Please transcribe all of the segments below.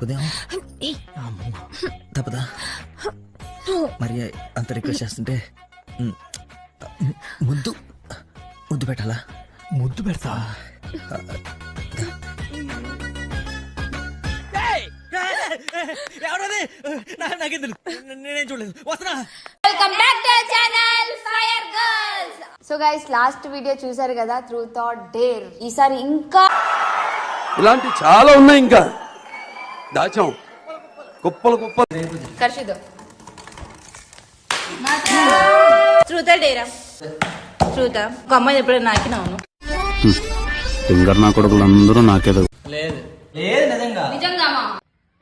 తప్పదేమో. తప్పదా? మరి అంత రిక్వెస్ట్ చేస్తుంటే ముద్దు ముద్దు పెట్టాలా? ముద్దు పెడతా. నేనేం చూడలేదు. వస్తున్నా. Welcome back to our channel fire girls. So guys, last video చూసారు కదా, ట్రూత్ ఆర్ డేర్. ఈసారి ఇంకా ఇలాంటి చాలా ఉన్నాయి, ఇంకా దాచాం కుప్పలు కుప్పలు. ఖర్చుదో ట్రూతా డేరా? ట్రూతా. ఒక అమ్మాయి ఎప్పుడైనా నాకినావును? ఫింగర్ నా కొడుకులు అందరూ నాకేదో. లేదు లేదు, నిజంగా నిజంగా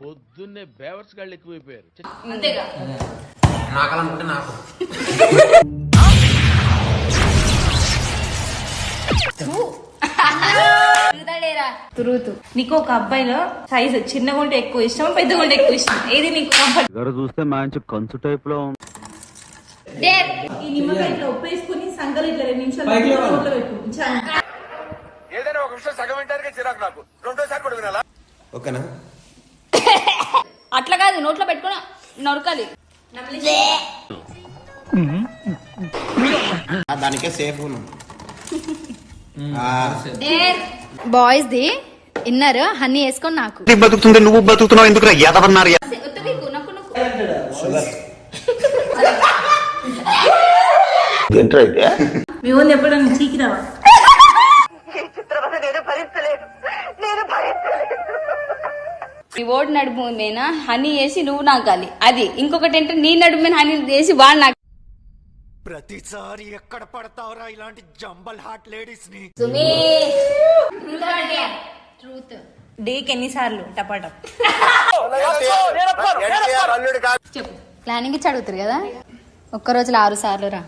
పొద్దున్నే బేవర్స్ గాళ్ళు ఎక్కువైపోయారు. అంతేగా? నాకాలనుకుంటే నాకు తురుతు. నీకు ఒక అబ్బాయిలో సైజ్ చిన్నగా ఉంటే ఎక్కువ ఇష్టం, పెద్దగా ఉంటే ఎక్కువ ఇష్టం? ఏది నీకు కంఫర్ట్? చూస్తే మంచి కంచు టైప్ లో ఉంది. ఈ నిమ్మకాయ ఇట్లా ఉప్పేసుకుని సంగలు ఇట్లా 2 నిమిషాలు పెట్టు. ఏదైనా ఒక విషయం సగం వింటానికి చిరాకు నాకు. రెండోసారి కూడా వినాలా? ఓకేనా? అట్లా కాదు, నోట్లో పెట్టుకుని నొరకాలి. దానికే సేఫ్ ఉన్నాం. బాయ్స్ ది ఇన్నర్ హనీ వేసుకొని నాకు బతుకుతుంది, నువ్వు బతుకుతున్నావు ఎందుకు ఎదవన్నారు? మీ ఊళ్ళు ఎప్పుడన్నా చీకిరావా? ఈ ఓడి నడుము మీద హనీ వేసి నువ్వు నాకాలి. అది ఇంకొకటి ఏంటంటే నీ నడుము మీద హనీ వేసి వాడు నాకు. ప్రతిసారి ఎక్కడ పడతావురా ఇలాంటి జంబల్ హార్ట్ లేడీస్ ని? ట్రూత్ డేకి ఎన్నిసార్లు టపాటప్ చెప్పు. ప్లానింగ్ ఇచ్చి అడుగుతారు కదా, ఒక్క రోజులో 6 సార్లు రా.